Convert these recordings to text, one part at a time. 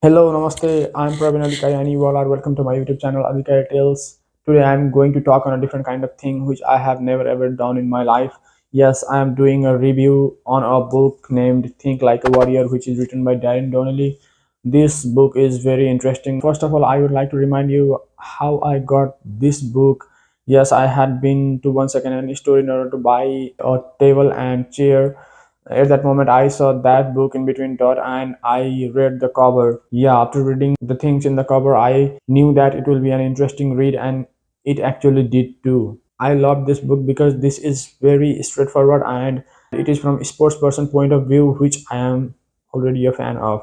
Hello, Namaste. I'm Praveen Adhikari and you all are welcome to my YouTube channel AdhikariTales. Today I'm going to talk on a different kind of thing which I have never ever done in my life. Yes, I am doing a review on a book named Think Like a Warrior, which is written by Darrin Donelly. This book is very interesting. First of all, I would like to remind you how I got this book. Yes, I had been to one second-hand store in order to buy a table and chair. At that moment I saw that book in between dot and I read the cover. Yeah, after reading the things in the cover I knew that it will be an interesting read, and it actually did too. I love this book because this is very straightforward and it is from a sports person point of view, which I am already a fan of.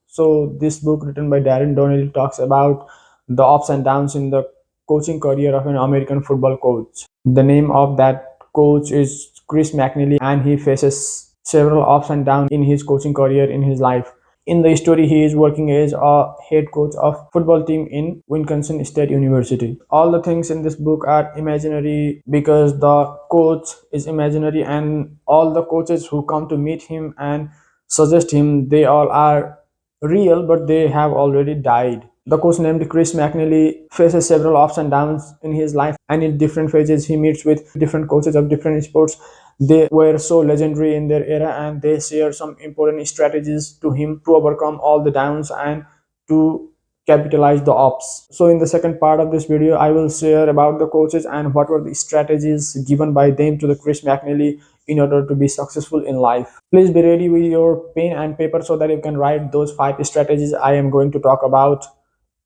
So this book written by Darren Donnelly talks about the ups and downs in the coaching career of an American football coach. The name of that coach is Chris McNally, and he faces several ups and downs in his coaching career in his life. In the story, he is working as a head coach of football team in Wisconsin State University. All the things in this book are imaginary because the coach is imaginary, and all the coaches who come to meet him and suggest him, they all are real, but they have already died. The coach named Chris McNally faces several ups and downs in his life, and in different phases, he meets with different coaches of different sports. They were so legendary in their era, and they share some important strategies to him to overcome all the downs and to capitalize the ups. So, in the second part of this video, I will share about the coaches and what were the strategies given by them to the Chris McNally in order to be successful in life. Please be ready with your pen and paper so that you can write those 5 strategies I am going to talk about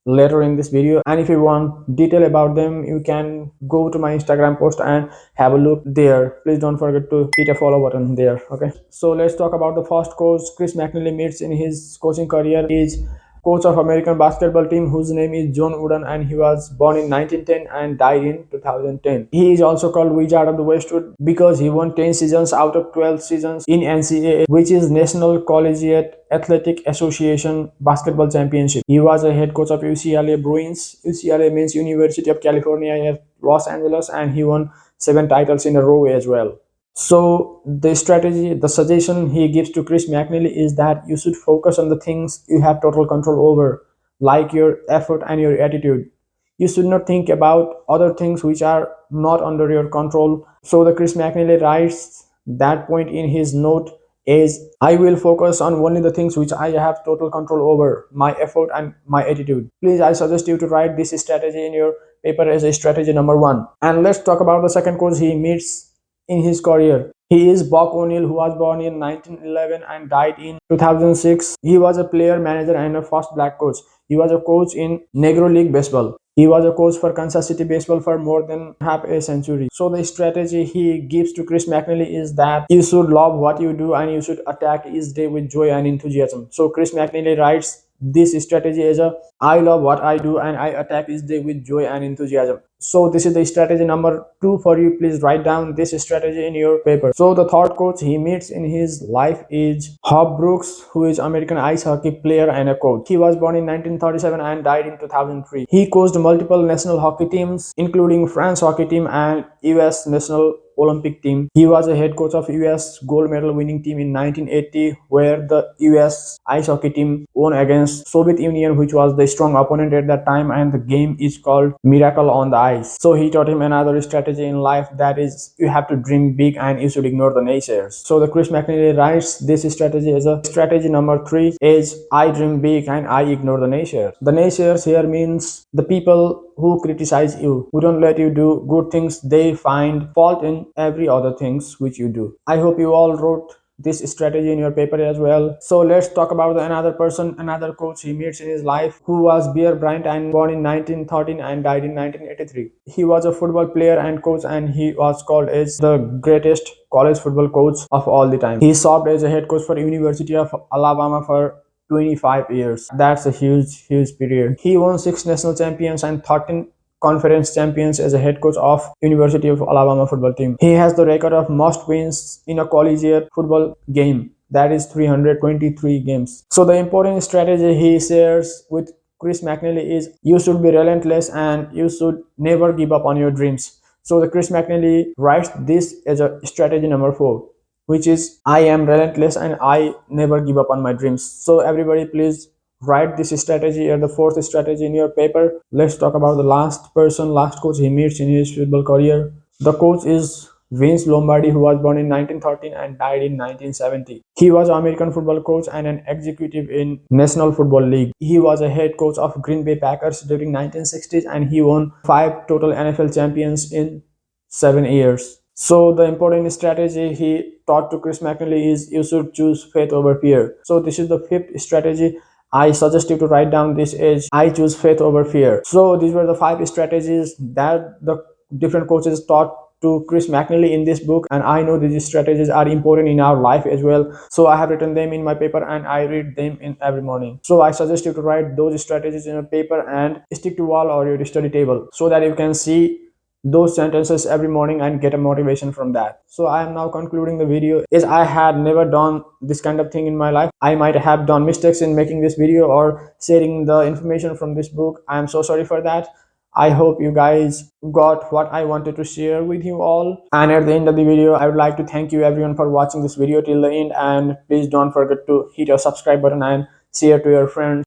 later in this video. And if you want detail about them, you can go to my Instagram post and have a look there. Please don't forget to hit a follow button there. Okay, so let's talk about the first coach Chris McNally meets in his coaching career. Is coach of American basketball team whose name is John Wooden, and he was born in 1910 and died in 2010. He is also called Wizard of the Westwood because he won 10 seasons out of 12 seasons in NCAA, which is National Collegiate Athletic Association basketball championship. He was a head coach of UCLA Bruins. UCLA means University of California at Los Angeles, and he won 7 titles in a row as well. So the strategy, the suggestion he gives to Chris McNally is that you should focus on the things you have total control over, like your effort and your attitude. You should not think about other things which are not under your control. So the Chris McNally writes that point in his note is, I will focus on only the things which I have total control over, my effort and my attitude. Please, I suggest you to write this strategy in your paper as a strategy number 1. And let's talk about the second coach he meets in his career. He is Buck O'Neill, who was born in 1911 and died in 2006. He was a player, manager, and a first black coach. He was a coach in Negro League Baseball. He was a coach for Kansas City Baseball for more than half a century. So the strategy he gives to Chris McNally is that you should love what you do and you should attack each day with joy and enthusiasm. So Chris McNally writes this strategy as a, I love what I do and I attack each day with joy and enthusiasm. So this is the strategy number 2 for you. Please write down this strategy in your paper. So the third coach he meets in his life is Hub Brooks, who is American ice hockey player and a coach. He was born in 1937 and died in 2003. He coached multiple national hockey teams, including France hockey team and US national Olympic team. He was a head coach of US gold medal winning team in 1980, where the US ice hockey team won against Soviet Union, which was the strong opponent at that time, and the game is called Miracle on the Ice. So he taught him another strategy in life, that is, you have to dream big and you should ignore the naysayers. So the Chris McNally writes this strategy as a strategy number 3 is, I dream big and I ignore the naysayers. The naysayers here means the people who criticize you, who don't let you do good things. They find fault in every other things which you do. I hope you all wrote this strategy in your paper as well. So let's talk about another person, another coach he meets in his life, who was Bear Bryant and born in 1913 and died in 1983. He was a football player and coach, and he was called as the greatest college football coach of all the time. He served as a head coach for University of Alabama for 25 years. That's a huge period. He won 6 national champions and 13 conference champions as a head coach of University of Alabama football team. He has the record of most wins in a collegiate football game, that is 323 games. So the important strategy he shares with Chris McNally is, you should be relentless and you should never give up on your dreams. So the Chris McNally writes this as a strategy number 4, which is, I am relentless and I never give up on my dreams. So everybody, please write this strategy or the fourth strategy in your paper. Let's talk about the last coach he meets in his football career. The coach is Vince Lombardi, who was born in 1913 and died in 1970. He was an American football coach and an executive in National Football League. He was a head coach of Green Bay Packers during 1960s, and he won 5 total NFL champions in 7 years. So the important strategy he taught to Chris McNally is you should choose faith over fear. So this is the fifth strategy. I suggest you to write down this age. I choose faith over fear. So these were the 5 strategies that the different coaches taught to Chris McNally in this book, and I know these strategies are important in our life as well. So I have written them in my paper and I read them in every morning. So I suggest you to write those strategies in a paper and stick to wall or your study table so that you can see those sentences every morning and get a motivation from that. So I am now concluding the video. Is I had never done this kind of thing in my life. I might have done mistakes in making this video or sharing the information from this book. I am so sorry for that. I hope you guys got what I wanted to share with you all. And at the end of the video, I would like to thank you everyone for watching this video till the end, and please don't forget to hit your subscribe button and share to your friends.